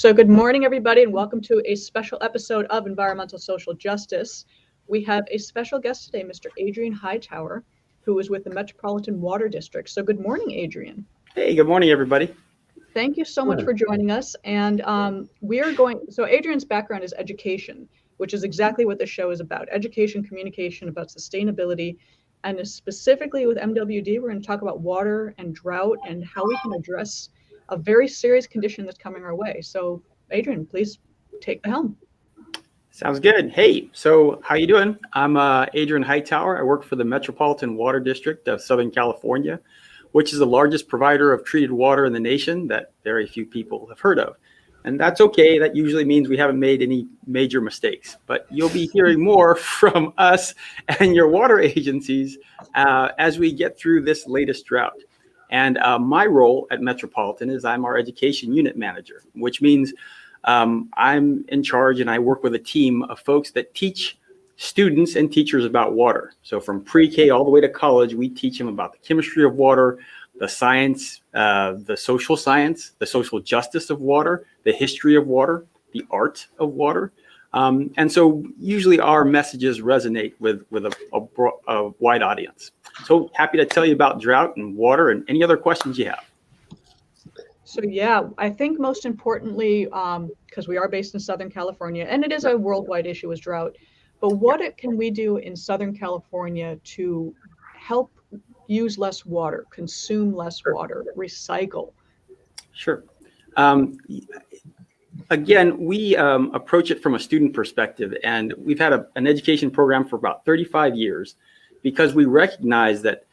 So good morning, everybody, and welcome to a special episode of Environmental Social Justice. We have a special guest today, Mr. Adrian Hightower, who is with the Metropolitan Water District. So good morning, Adrian. Hey, good morning, everybody. Thank you so much for joining us. And so Adrian's background is education, which is exactly what the show is about. Education, communication, about sustainability, and specifically with MWD, we're going to talk about water and drought and how we can address a very serious condition that's coming our way. So Adrian, please take the helm. Sounds good. Hey, so how you doing? I'm Adrian Hightower. I work for the Metropolitan Water District of Southern California, which is the largest provider of treated water in the nation that very few people have heard of. And that's okay. That usually means we haven't made any major mistakes. But you'll be hearing more from us and your water agencies as we get through this latest drought. And my role at Metropolitan is I'm our education unit manager, which means I'm in charge and I work with a team of folks that teach students and teachers about water. So from pre-K all the way to college, we teach them about the chemistry of water, the science, the social science, the social justice of water, the history of water, the art of water. And so usually our messages resonate with a wide audience. So happy to tell you about drought and water and any other questions you have. So yeah, I think most importantly, because we are based in Southern California, and it is a worldwide issue as drought, but what can we do in Southern California to help use less water, consume less water, recycle? Sure. Again, we approach it from a student perspective, and we've had an education program for about 35 years because we recognize that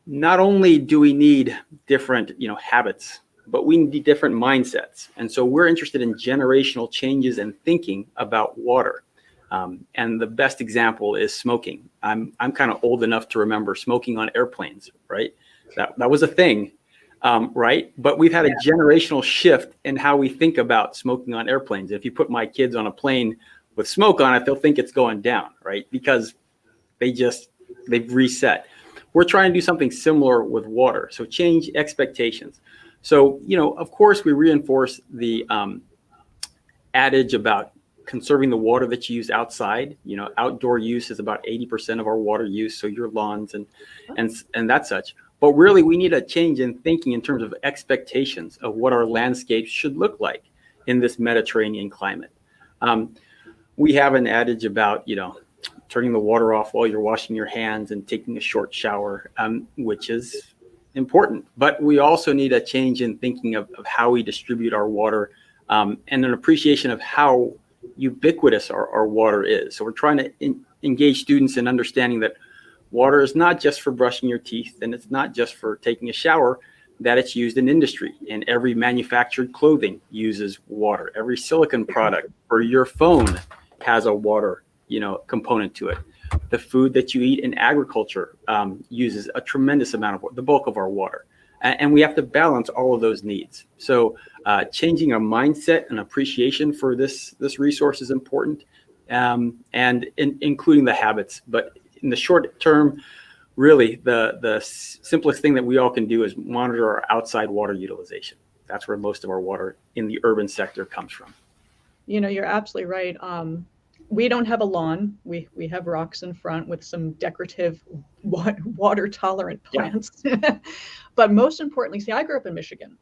not only do we need different, habits, but we need different mindsets. And so we're interested in generational changes and thinking about water. And the best example is smoking. I'm kind of old enough to remember smoking on airplanes, right? That was a thing, right? But we've had a generational shift in how we think about smoking on airplanes. If you put my kids on a plane with smoke on it, they'll think it's going down, right? Because they've reset. We're trying to do something similar with water. So change expectations. So, of course, we reinforce the adage about conserving the water that you use outside. Outdoor use is about 80% of our water use. So your lawns and that such. But really, we need a change in thinking in terms of expectations of what our landscapes should look like in this Mediterranean climate. We have an adage about, turning the water off while you're washing your hands and taking a short shower, which is important. But we also need a change in thinking of how we distribute our water and an appreciation of how ubiquitous our water is. So we're trying to engage students in understanding that water is not just for brushing your teeth, and it's not just for taking a shower, that it's used in industry. And every manufactured clothing uses water. Every silicon product for your phone has a water component to it. The food that you eat in agriculture uses a tremendous amount of water, the bulk of our water. And we have to balance all of those needs. So changing our mindset and appreciation for this resource is important, and including the habits. But in the short term, really, the simplest thing that we all can do is monitor our outside water utilization. That's where most of our water in the urban sector comes from. You're absolutely right. We don't have a lawn. We have rocks in front with some decorative water tolerant plants. Yeah. But most importantly, see, I grew up in Michigan,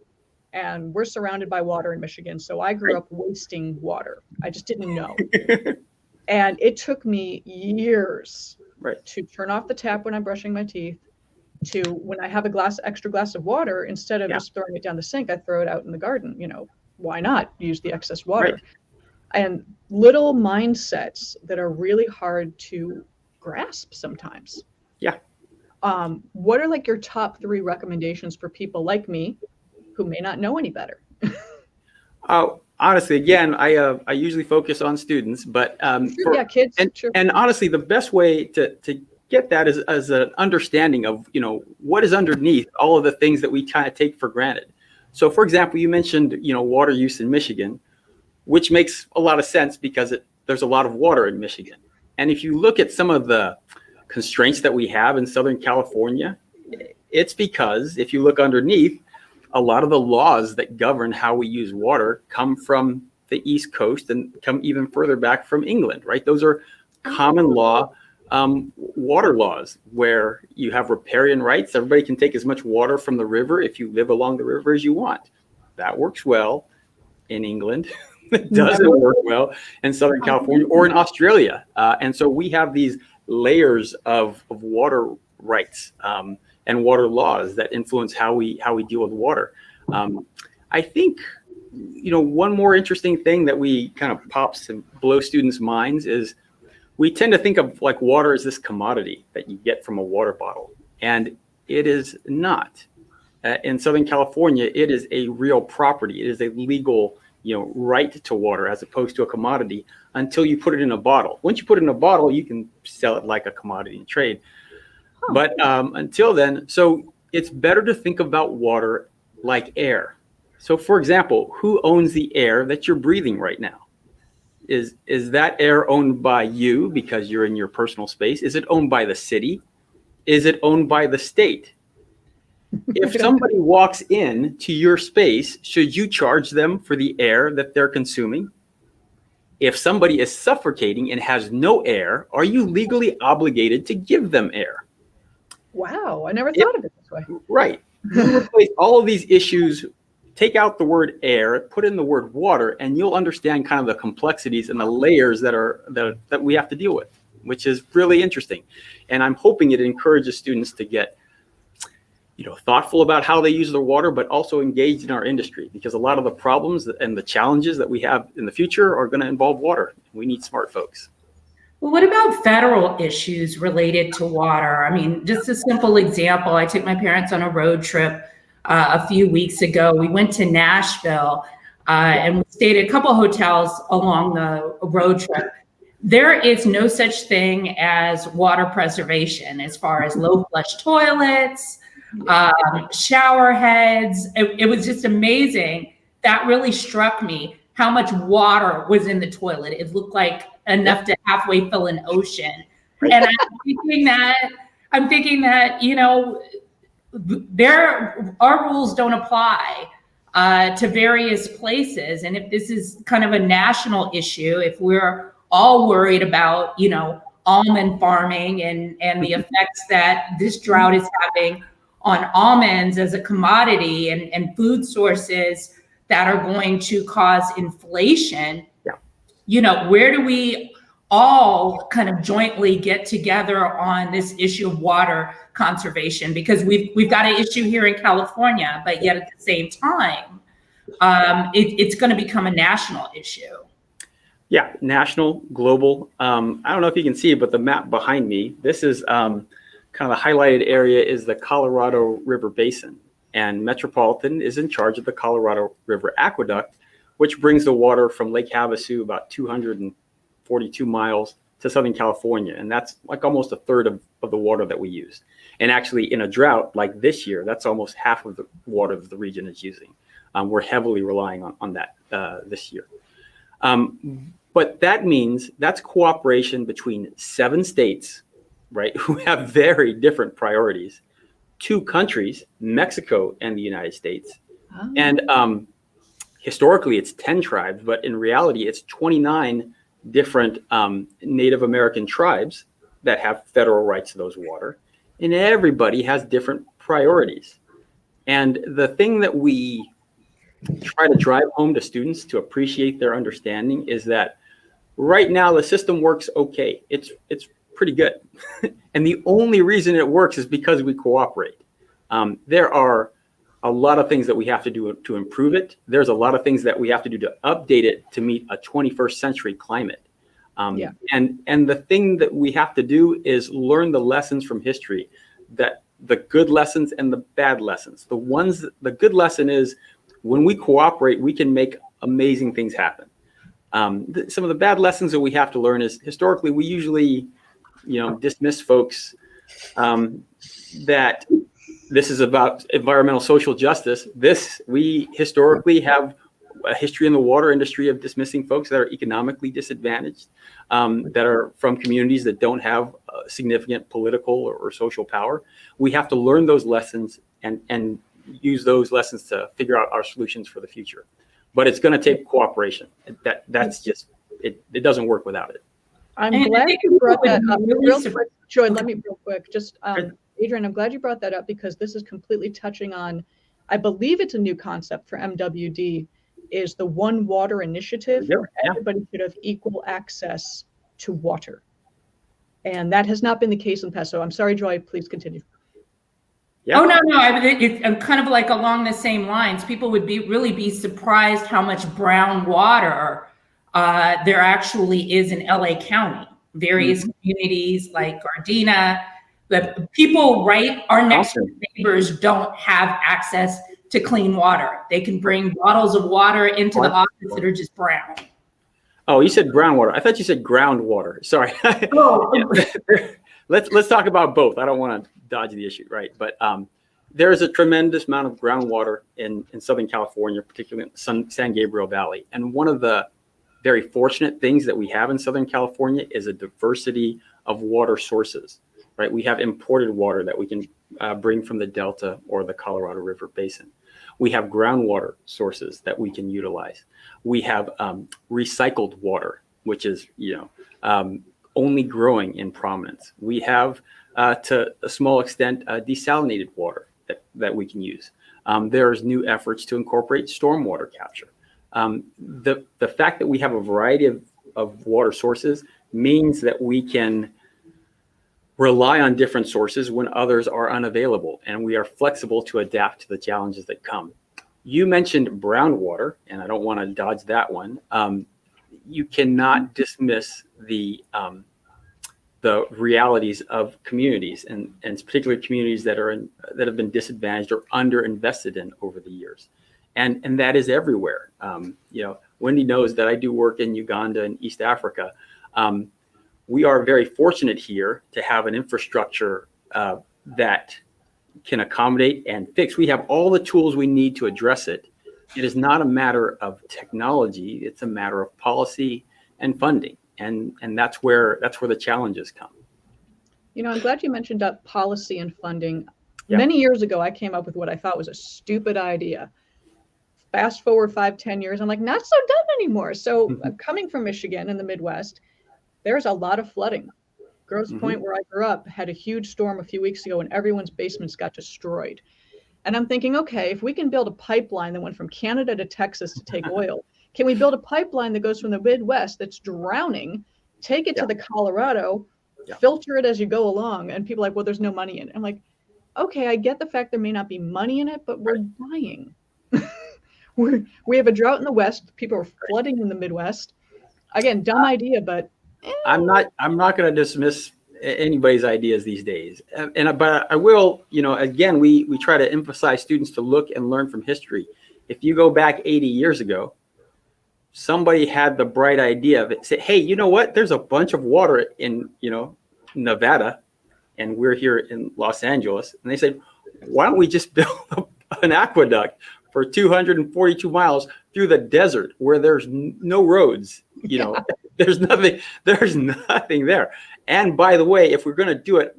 and we're surrounded by water in Michigan. So I grew up wasting water. I just didn't know. And it took me years to turn off the tap when I'm brushing my teeth, to when I have extra glass of water, instead of just throwing it down the sink, I throw it out in the garden. Why not use the excess water? Right. And little mindsets that are really hard to grasp sometimes. Yeah. What are your top 3 recommendations for people like me who may not know any better? Honestly, again, I usually focus on students, but kids. And honestly, the best way to get that is as an understanding of what is underneath all of the things that we kind of take for granted. So, for example, you mentioned water use in Michigan, which makes a lot of sense because there's a lot of water in Michigan. And if you look at some of the constraints that we have in Southern California, it's because if you look underneath, a lot of the laws that govern how we use water come from the East Coast and come even further back from England, right? Those are common law water laws where you have riparian rights. Everybody can take as much water from the river if you live along the river as you want. That works well in England. It doesn't work well in Southern California or in Australia. And so we have these layers of water rights and water laws that influence how we deal with water. I think, one more interesting thing that we kind of pops and blow students' minds is we tend to think of like water as this commodity that you get from a water bottle, and it is not. In Southern California, it is a real property. It is a legal, right to water as opposed to a commodity until you put it in a bottle. Once you put it in a bottle, you can sell it like a commodity in trade. Huh. But until then, so it's better to think about water like air. So for example, who owns the air that you're breathing right now? Is that air owned by you because you're in your personal space? Is it owned by the city? Is it owned by the state? If somebody walks in to your space, should you charge them for the air that they're consuming? If somebody is suffocating and has no air, are you legally obligated to give them air? Wow, I never thought of it this way. Right. You replace all of these issues, take out the word air, put in the word water, and you'll understand kind of the complexities and the layers that we have to deal with, which is really interesting. And I'm hoping it encourages students to get thoughtful about how they use their water, but also engaged in our industry, because a lot of the problems and the challenges that we have in the future are going to involve water. We need smart folks. Well, what about federal issues related to water? I mean, just a simple example, I took my parents on a road trip a few weeks ago. We went to Nashville and we stayed at a couple hotels along the road trip. There is no such thing as water preservation as far as low flush toilets, shower heads. It was just amazing. That really struck me how much water was in the toilet. It looked like enough to halfway fill an ocean. And I'm thinking that, our rules don't apply to various places. And if this is kind of a national issue, if we're all worried about, almond farming and the effects that this drought is having on almonds as a commodity and food sources that are going to cause inflation, where do we all kind of jointly get together on this issue of water conservation? Because we've got an issue here in California, but yet at the same time, it's going to become a national issue. Yeah, national, global. I don't know if you can see it, but the map behind me, this is kind of the highlighted area is the Colorado River Basin. And Metropolitan is in charge of the Colorado River Aqueduct, which brings the water from Lake Havasu about 242 miles to Southern California. And that's like almost a third of the water that we use. And actually in a drought like this year, that's almost half of the water that the region is using. We're heavily relying on that this year. But that means that's cooperation between 7 states, right, who have very different priorities, 2 countries, Mexico and the United States. Oh. And historically it's 10 tribes, but in reality it's 29 different Native American tribes that have federal rights to those water. And everybody has different priorities. And the thing that we try to drive home to students to appreciate their understanding is that right now the system works okay. It's pretty good. And the only reason it works is because we cooperate. There are a lot of things that we have to do to improve it. There's a lot of things that we have to do to update it to meet a 21st century climate. And the thing that we have to do is learn the lessons from history, that the good lessons and the bad lessons. The good lesson is when we cooperate, we can make amazing things happen. Some of the bad lessons that we have to learn is historically we usually, dismiss folks that this is about environmental social justice. We historically have a history in the water industry of dismissing folks that are economically disadvantaged, that are from communities that don't have significant political or social power. We have to learn those lessons and use those lessons to figure out our solutions for the future. But it's going to take cooperation. That's just, it doesn't work without it. I'm And I glad think you brought people that would up. be really Real sur- quick, Joy, Okay. let me real quick. Just Adrian, I'm glad you brought that up because this is completely touching on, I believe it's a new concept for MWD, is the One Water Initiative, There we where go. Yeah. everybody should have equal access to water. And that has not been the case in the past. So I'm sorry, Joy, please continue. Yeah. Oh, no, I'm kind of like along the same lines. People would really be surprised how much brown water there actually is in LA County. Various communities like Gardena, the people our next door neighbors don't have access to clean water. They can bring bottles of water into the office that are just brown. Oh, you said brown water. I thought you said groundwater. Sorry. Oh. Let's talk about both. I don't want to dodge the issue, right? But there is a tremendous amount of groundwater in Southern California, particularly in San Gabriel Valley. And one of the very fortunate things that we have in Southern California is a diversity of water sources, right? We have imported water that we can bring from the Delta or the Colorado River Basin. We have groundwater sources that we can utilize. We have recycled water, which is, only growing in prominence. We have, to a small extent, desalinated water that we can use. There's new efforts to incorporate stormwater capture. The fact that we have a variety of water sources means that we can rely on different sources when others are unavailable, and we are flexible to adapt to the challenges that come. You mentioned brown water, and I don't want to dodge that one. You cannot dismiss the realities of communities, and particularly communities that have been disadvantaged or underinvested in over the years, and that is everywhere. Wendy knows that I do work in Uganda and East Africa. We are very fortunate here to have an infrastructure that can accommodate and fix. We have all the tools we need to address it. It is not a matter of technology. It's a matter of policy and funding. And that's where the challenges come. I'm glad you mentioned policy and funding. Yeah. Many years ago, I came up with what I thought was a stupid idea. Fast forward 5-10 years, I'm like, not so dumb anymore. So coming from Michigan in the Midwest, there's a lot of flooding. Grosse Pointe, where I grew up, had a huge storm a few weeks ago and everyone's basements got destroyed. And I'm thinking, okay, if we can build a pipeline that went from Canada to Texas to take oil, can we build a pipeline that goes from the Midwest that's drowning, take it to the Colorado, filter it as you go along? And people are like, well, there's no money in it. I'm like, okay, I get the fact there may not be money in it, but we're dying. We have a drought in the West. People are flooding in the Midwest. Again, dumb idea, but I'm not going to dismiss anybody's ideas these days. But I will, again, we try to emphasize students to look and learn from history. If you go back 80 years ago, somebody had the bright idea of it. Say, hey, you know what? There's a bunch of water in, Nevada, and we're here in Los Angeles. And they said, why don't we just build an aqueduct for 242 miles through the desert where there's no roads, there's nothing there. And by the way, if we're going to do it,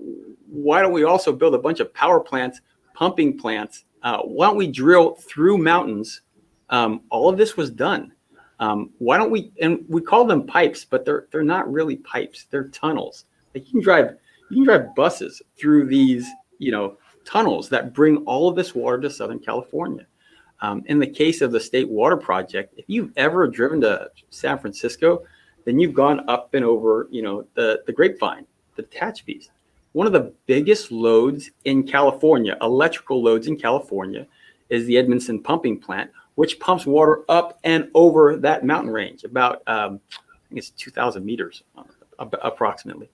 why don't we also build a bunch of power plants, pumping plants? Why don't we drill through mountains? All of this was done. Why don't we, and we call them pipes, but they're not really pipes. They're tunnels. Like you can drive buses through these, tunnels that bring all of this water to Southern California. In the case of the State Water Project, if you've ever driven to San Francisco, then you've gone up and over, the Grapevine, the Tehachapi's. One of the biggest loads in California, electrical loads in California, is the Edmondson pumping plant, which pumps water up and over that mountain range, about, I think it's 2,000 meters approximately,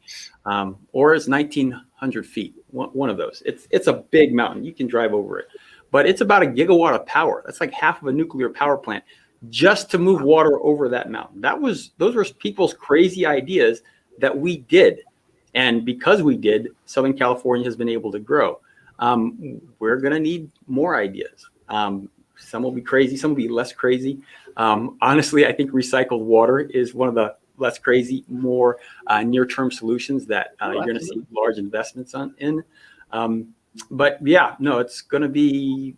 or it's 1,900 feet, one of those. It's a big mountain. You can drive over it. But it's about a gigawatt of power. That's like half of a nuclear power plant just to move water over that mountain. Those were people's crazy ideas that we did. And because we did, Southern California has been able to grow. We're going to need more ideas. Some will be crazy, some will be less crazy. Honestly, I think recycled water is one of the less crazy, more near-term solutions that you're going to see large investments in. But yeah, no, it's gonna be,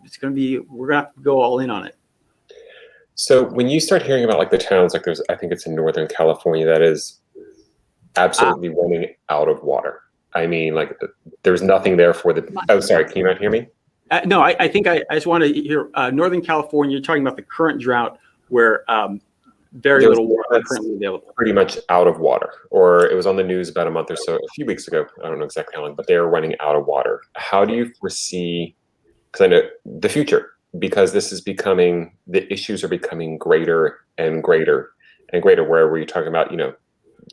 we're gonna have to go all in on it. So when you start hearing about like the towns, like I think it's in Northern California that is absolutely running out of water. I mean, like there's nothing there for the, oh, sorry, can you not hear me? No, I think I just want to hear Northern California. You're talking about the current drought where very little water is currently available. Pretty much out of water, or it was on the news about a few weeks ago. I don't know exactly how long, but they're running out of water. How do you foresee, because I know the future, because this is becoming, the issues are becoming greater and greater and greater, where you're talking about, you know,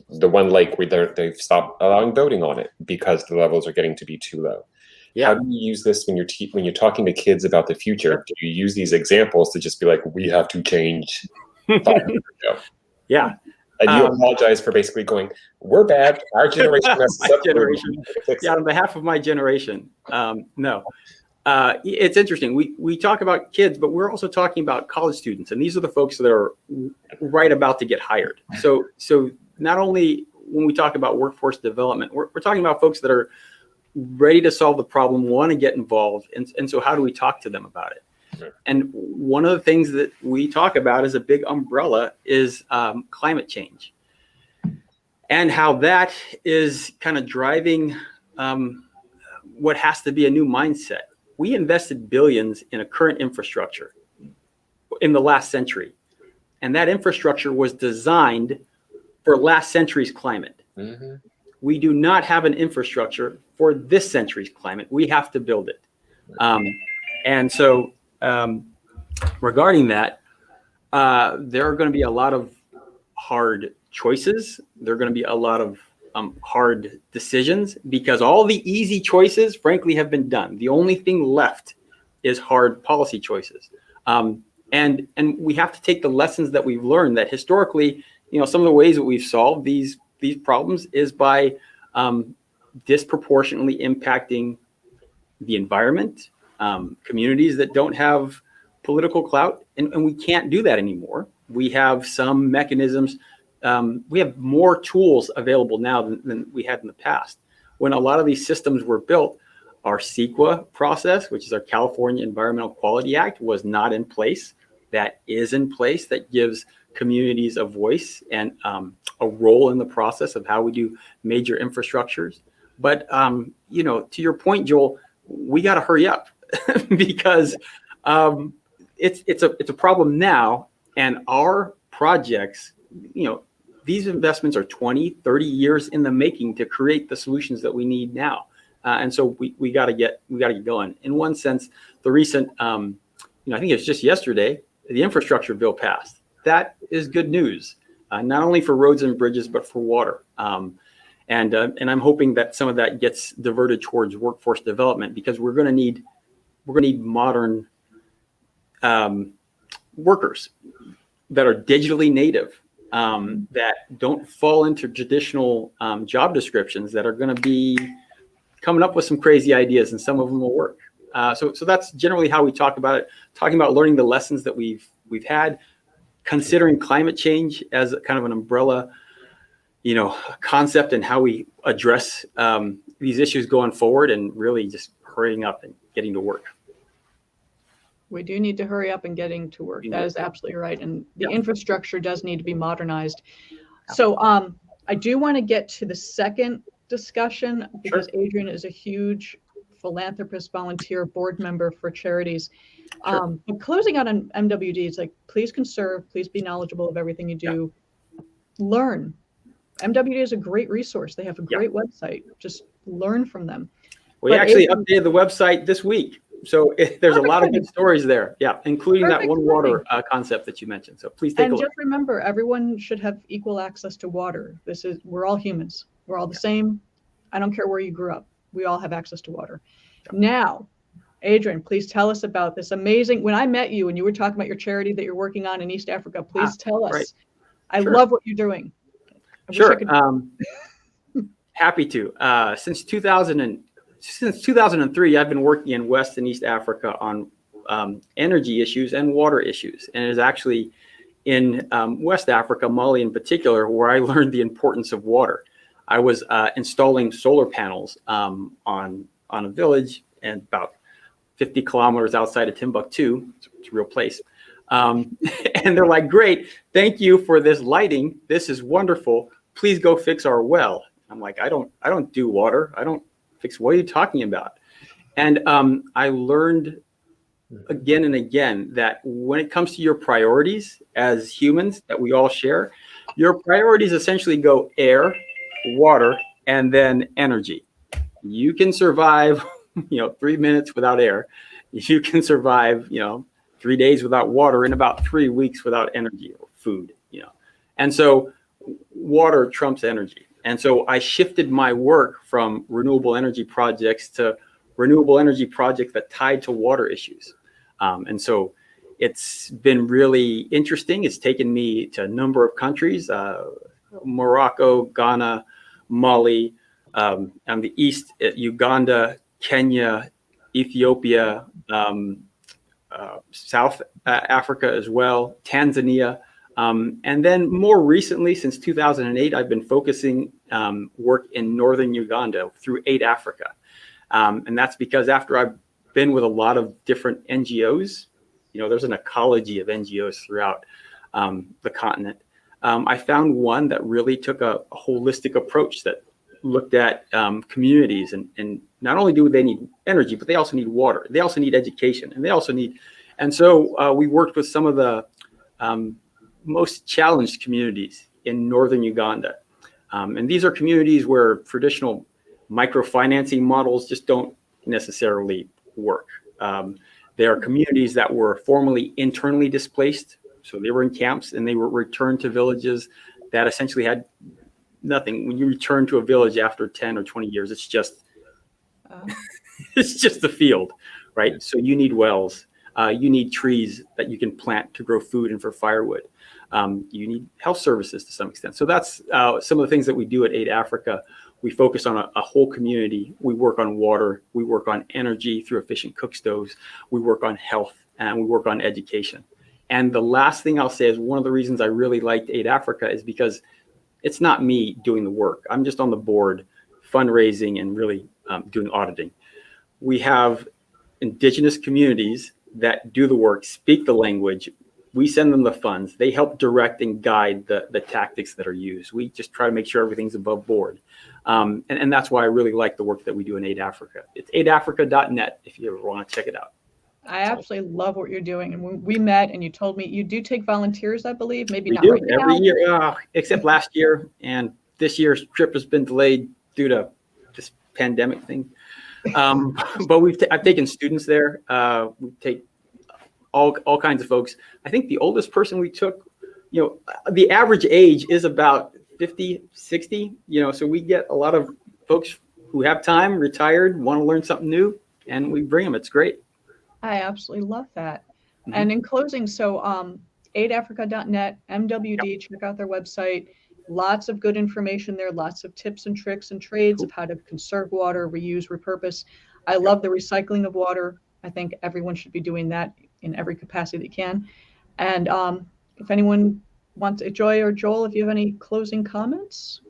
the one lake where they've stopped allowing boating on it because the levels are getting to be too low. Yeah. How do you use this when you're talking to kids about the future? Do you use these examples to just be like, we have to change 5 years ago? Yeah. And you apologize for basically going, we're bad. Our generation has generation. Yeah, on behalf of my generation. No. It's interesting. We talk about kids, but we're also talking about college students, and these are the folks that are right about to get hired. So not only when we talk about workforce development, we're talking about folks that are ready to solve the problem, want to get involved, and so how do we talk to them about it? Right. And one of the things that we talk about as a big umbrella is climate change, and how that is kind of driving what has to be a new mindset. We invested billions in a current infrastructure in the last century, and that infrastructure was designed for last century's climate. Mm-hmm. We do not have an infrastructure for this century's climate. We have to build it. And so regarding that, there are going to be a lot of hard choices. There are going to be a lot of hard decisions, because all the easy choices, frankly, have been done. The only thing left is hard policy choices. And we have to take the lessons that we've learned, that historically, you know, some of the ways that we've solved these problems is by disproportionately impacting the environment, communities that don't have political clout, and we can't do that anymore. We have some mechanisms. We have more tools available now than we had in the past. When a lot of these systems were built, our CEQA process, which is our California Environmental Quality Act, was not in place. That is in place. That gives communities a voice and a role in the process of how we do major infrastructures. But you know, to your point, Joel, we got to hurry up because it's a problem now, and our projects, you know, these investments are 20, 30 years in the making to create the solutions that we need now. And so we got to get going. In one sense, the recent, you know, I think it was just yesterday, the infrastructure bill passed. That is good news, not only for roads and bridges, but for water. And I'm hoping that some of that gets diverted towards workforce development, because we're going to need modern workers that are digitally native, that don't fall into traditional job descriptions, that are going to be coming up with some crazy ideas, and some of them will work. So that's generally how we talk about it, talking about learning the lessons that we've had, considering climate change as kind of an umbrella, you know, concept, and how we address these issues going forward, and really just hurrying up and getting to work. We do need to hurry up and getting to work. That is absolutely right. And the infrastructure does need to be modernized. So I do want to get to the second discussion, because Adrian is a huge philanthropist, volunteer, board member for charities. But closing out on MWD, it's like, please conserve, please be knowledgeable of everything you do. Learn. MWD is a great resource. They have a great website. Just learn from them. We actually updated the website this week. So there's a lot of good stories there. Yeah, including that one water concept that you mentioned. So please take a look. And just remember, everyone should have equal access to water. We're all humans. We're all the same. I don't care where you grew up. We all have access to water. Now, Adrian, please tell us about this amazing, when I met you and you were talking about your charity that you're working on in East Africa, please tell us. Right. I love what you're doing. Happy to. Since 2003, I've been working in West and East Africa on energy issues and water issues. And it is actually in West Africa, Mali in particular, where I learned the importance of water. I was installing solar panels on a village and about 50 kilometers outside of Timbuktu. It's a real place. And they're like, great, thank you for this lighting. This is wonderful. Please go fix our well. I'm like, I don't do water. I don't fix. What are you talking about? And I learned again and again that when it comes to your priorities as humans that we all share, your priorities essentially go air, water, and then energy. You can survive, 3 minutes without air. You can survive, 3 days without water, and about 3 weeks without energy or food, And so water trumps energy. And so I shifted my work from renewable energy projects to renewable energy projects that tied to water issues. And so it's been really interesting. It's taken me to a number of countries, Morocco, Ghana, Mali, on the east, Uganda, Kenya, Ethiopia, South Africa as well, Tanzania. And then more recently, since 2008, I've been focusing work in northern Uganda through Aid Africa. And that's because after I've been with a lot of different NGOs, there's an ecology of NGOs throughout the continent. I found one that really took a holistic approach that looked at communities and not only do they need energy, but they also need water. They also need education, and they also need, and so we worked with some of the most challenged communities in northern Uganda. And these are communities where traditional microfinancing models just don't necessarily work. They are communities that were formerly internally displaced. So they were in camps and they were returned to villages that essentially had nothing. When you return to a village after 10 or 20 years, it's just, it's just a field, right? So you need wells. You need trees that you can plant to grow food and for firewood. You need health services to some extent. So that's some of the things that we do at Aid Africa. We focus on a whole community. We work on water. We work on energy through efficient cook stoves. We work on health, and we work on education. And the last thing I'll say is one of the reasons I really liked Aid Africa is because it's not me doing the work. I'm just on the board fundraising and really doing auditing. We have indigenous communities that do the work, speak the language. We send them the funds. They help direct and guide the tactics that are used. We just try to make sure everything's above board. And that's why I really like the work that we do in Aid Africa. It's aidafrica.net if you ever want to check it out. I absolutely love what you're doing. And when we met and you told me you do take volunteers, I believe, maybe We not do right every now. year, except last year. And this year's trip has been delayed due to this pandemic thing. But I've taken students there. We take all kinds of folks. I think the oldest person we took, the average age is about 50, 60, so we get a lot of folks who have time, retired, want to learn something new, and we bring them. It's great. I absolutely love that. Mhm. And in closing, so aidafrica.net, MWD, check out their website. Lots of good information there, lots of tips and tricks and trades of how to conserve water, reuse, repurpose. I love the recycling of water. I think everyone should be doing that in every capacity they can. And if anyone wants, Joy or Joel, if you have any closing comments.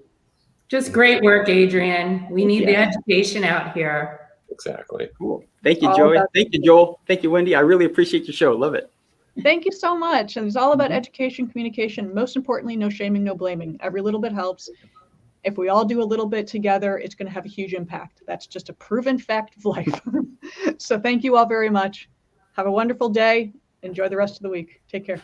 Just great work, Adrian. We need the Yes. education out here. Exactly. Cool. Thank you, All Joey. about- Thank you, Joel. Thank you, Wendy. I really appreciate your show. Love it. Thank you so much. And it's all about Mhm. education, communication. Most importantly, no shaming, no blaming. Every little bit helps. If we all do a little bit together, it's going to have a huge impact. That's just a proven fact of life. So thank you all very much. Have a wonderful day. Enjoy the rest of the week. Take care.